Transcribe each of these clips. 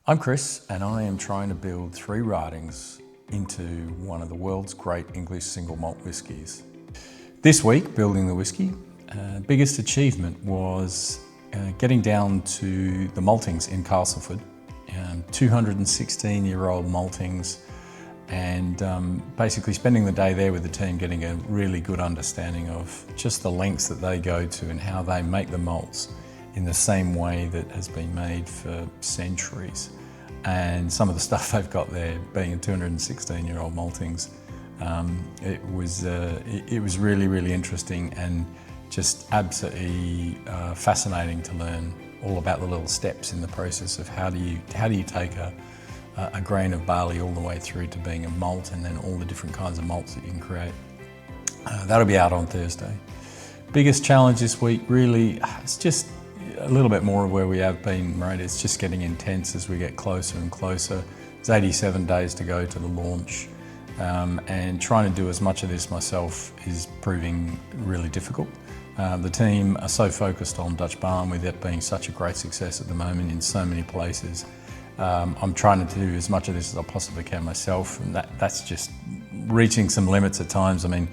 I'm Chris, and I am trying to build 3 writings into one of the world's great English single malt whiskies. This week, building the whisky, biggest achievement was getting down to the maltings in Castleford, 216-year-old maltings, and basically spending the day there with the team, getting a really good understanding of just the lengths that they go to and how they make the malts in the same way that has been made for centuries. And some of the stuff they've got there, being a 216-year-old maltings, it was really, really interesting and just absolutely fascinating to learn all about the little steps in the process of how do you take a grain of barley all the way through to being a malt, and then all the different kinds of malts that you can create. That'll be out on Thursday. Biggest challenge this week, really, it's just a little bit more of where we have been, right? It's just getting intense as we get closer and closer. There's 87 days to go to the launch, and trying to do as much of this myself is proving really difficult. The team are so focused on Dutch Barn, with it being such a great success at the moment in so many places. I'm trying to do as much of this as I possibly can myself, and that's just reaching some limits at times. I mean,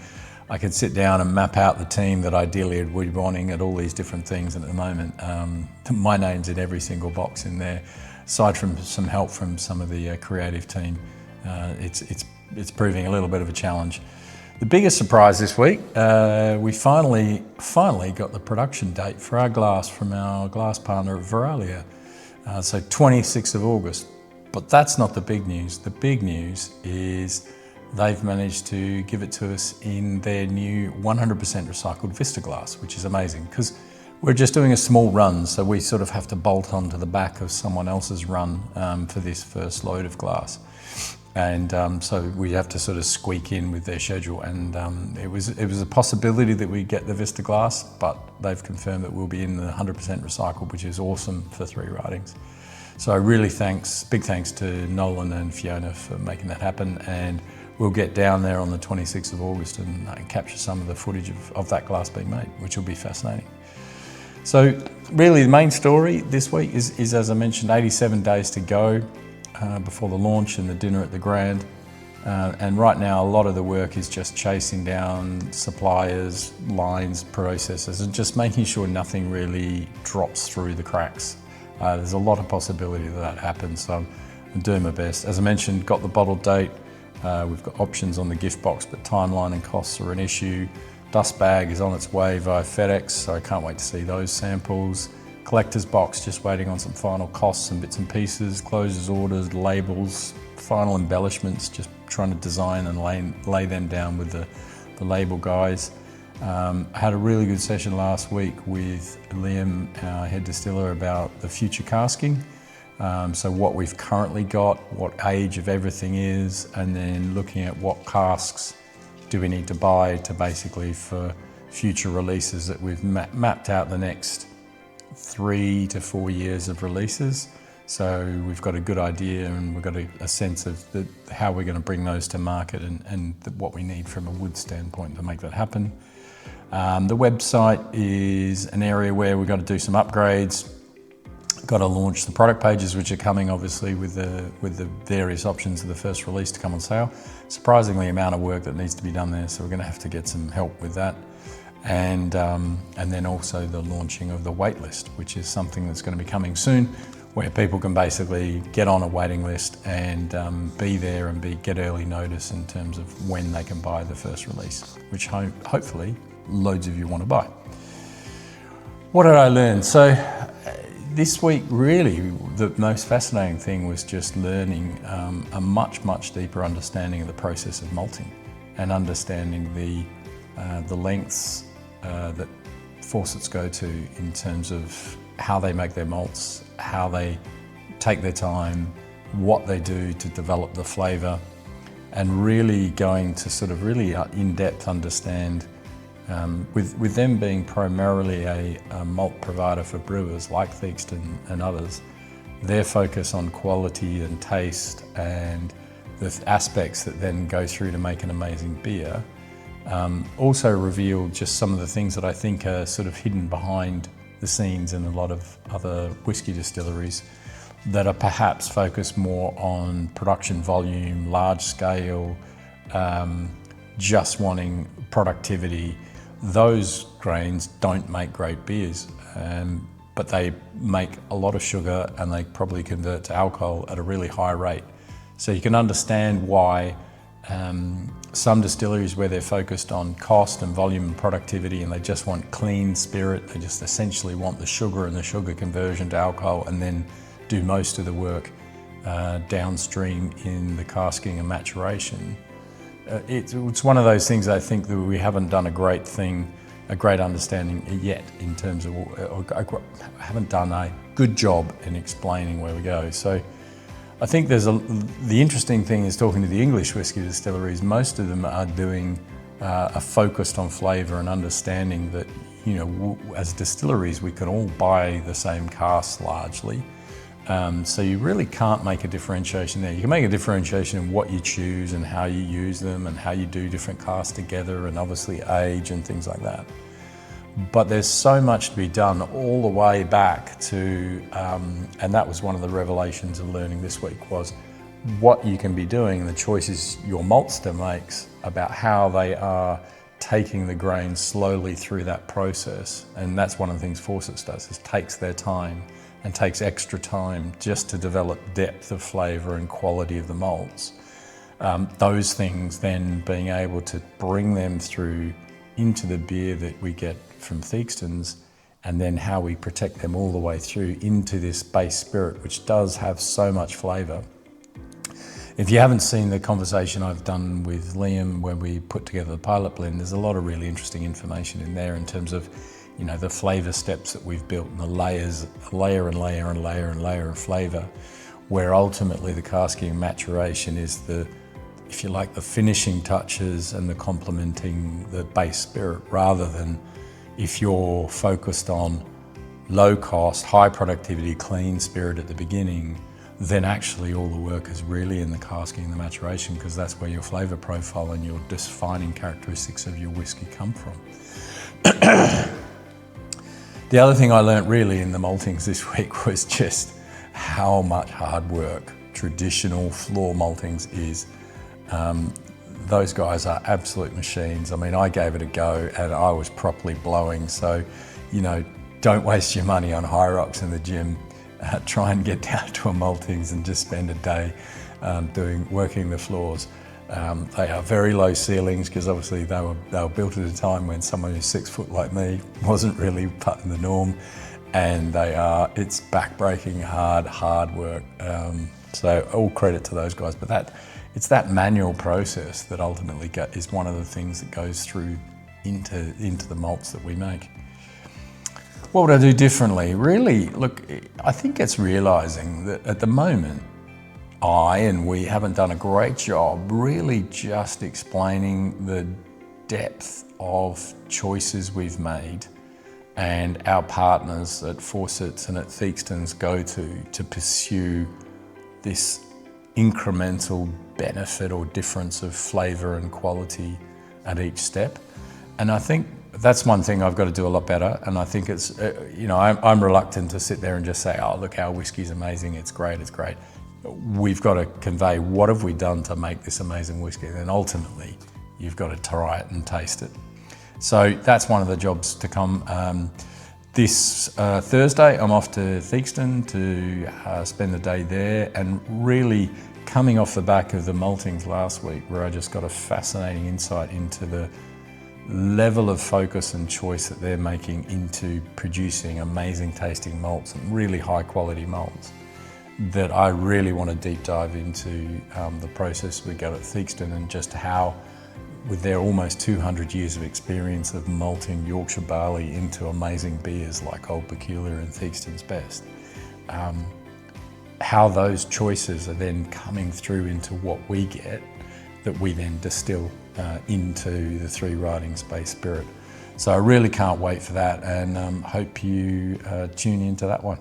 I could sit down and map out the team that ideally would be wanting at all these different things, and at the moment, my name's in every single box in there. Aside from some help from some of the creative team, it's proving a little bit of a challenge. The biggest surprise this week, we finally got the production date for our glass from our glass partner at Veralia. So 26th of August. But that's not the big news. The big news is they've managed to give it to us in their new 100% recycled Vista glass, which is amazing because we're just doing a small run, so we sort of have to bolt onto the back of someone else's run for this first load of glass. And so we have to sort of squeak in with their schedule, and it was a possibility that we get the Vista glass, but they've confirmed that we'll be in the 100% recycled, which is awesome for 3 writings. So really big thanks to Nolan and Fiona for making that happen, and we'll get down there on the 26th of August and capture some of the footage of that glass being made, which will be fascinating. So really the main story this week is, as I mentioned, 87 days to go before the launch and the dinner at the Grand. And right now a lot of the work is just chasing down suppliers, lines, processes, and just making sure nothing really drops through the cracks. There's a lot of possibility that happens, so I'm doing my best. As I mentioned, got the bottle date. We've got options on the gift box, but timeline and costs are an issue. Dust bag is on its way via FedEx, so I can't wait to see those samples. Collector's box, just waiting on some final costs and bits and pieces, closures orders, labels, final embellishments, just trying to design and lay them down with the label guys. I had a really good session last week with Liam, our head distiller, about the future casking. So what we've currently got, what age of everything is, and then looking at what casks do we need to buy to basically for future releases that we've mapped out the next 3 to 4 years of releases. So we've got a good idea, and we've got a sense of how we're going to bring those to market and what we need from a wood standpoint to make that happen. The website is an area where we've got to do some upgrades. Got to launch the product pages, which are coming obviously with the various options of the first release to come on sale. Surprisingly amount of work that needs to be done there, so we're going to have to get some help with that. And then also the launching of the waitlist, which is something that's going to be coming soon, where people can basically get on a waiting list and be there and get early notice in terms of when they can buy the first release, which hopefully loads of you want to buy. What did I learn? So this week, really, the most fascinating thing was just learning a much deeper understanding of the process of malting and understanding the lengths that Fawcett's go to in terms of how they make their malts, how they take their time, what they do to develop the flavour, and really going to sort of really in-depth understand, with them being primarily a malt provider for brewers like Theakston and others, their focus on quality and taste and the aspects that then go through to make an amazing beer also revealed just some of the things that I think are sort of hidden behind the scenes in a lot of other whisky distilleries. that are perhaps focused more on production volume, large scale, just wanting productivity. Those grains don't make great beers, but they make a lot of sugar and they probably convert to alcohol at a really high rate. So you can understand why some distilleries where they're focused on cost and volume and productivity and they just want clean spirit, they just essentially want the sugar and the sugar conversion to alcohol and then do most of the work downstream in the casking and maturation. It's one of those things I think that we haven't done a great understanding yet in terms of, or haven't done a good job in explaining where we go. So I think the interesting thing is talking to the English whiskey distilleries, most of them are doing are focused on flavour and understanding that, you know, as distilleries we can all buy the same casks largely. So you really can't make a differentiation there. You can make a differentiation in what you choose and how you use them and how you do different casks together and obviously age and things like that. But there's so much to be done all the way back to, and that was one of the revelations of learning this week, was what you can be doing and the choices your maltster makes about how they are taking the grain slowly through that process. And that's one of the things Fawcett does, is takes their time and takes extra time just to develop depth of flavour and quality of the malts. Those things then being able to bring them through into the beer that we get from Theakston's, and then how we protect them all the way through into this base spirit, which does have so much flavour. If you haven't seen the conversation I've done with Liam when we put together the pilot blend, there's a lot of really interesting information in there in terms of, you know, the flavour steps that we've built and the layers, layer and layer and layer and layer of flavour, where ultimately the casking and maturation is the, if you like, the finishing touches and the complementing the base spirit, rather than if you're focused on low cost, high productivity, clean spirit at the beginning, then actually all the work is really in the casking and the maturation, because that's where your flavour profile and your defining characteristics of your whiskey come from. The other thing I learnt really in the maltings this week was just how much hard work traditional floor maltings is. Those guys are absolute machines. I mean, I gave it a go and I was properly blowing. So, you know, don't waste your money on high rocks in the gym. Try and get down to a maltings and just spend a day working the floors. They are very low ceilings because obviously they were built at a time when someone who's 6 foot like me wasn't really putting the norm, and it's back-breaking hard work. So all credit to those guys, but it's that manual process that ultimately is one of the things that goes through into the malts that we make. What would I do differently? Really, look, I think it's realising that at the moment, we haven't done a great job really just explaining the depth of choices we've made and our partners at Fawcett's and at Theakston's go to pursue this incremental benefit or difference of flavour and quality at each step. And I think that's one thing I've got to do a lot better. And I think it's, you know, I'm reluctant to sit there and just say, oh, look, our whiskey's amazing, it's great. We've got to convey what have we done to make this amazing whiskey, and then ultimately you've got to try it and taste it. So that's one of the jobs to come. This Thursday I'm off to Theakston to spend the day there, and really coming off the back of the maltings last week, where I just got a fascinating insight into the level of focus and choice that they're making into producing amazing tasting malts and really high quality malts, that I really want to deep dive into the process we got at Theakston, and just how, with their almost 200 years of experience of malting Yorkshire barley into amazing beers like Old Peculiar and Theakston's Best, how those choices are then coming through into what we get, that we then distill into the three writings base spirit. So I really can't wait for that, and hope you tune into that one.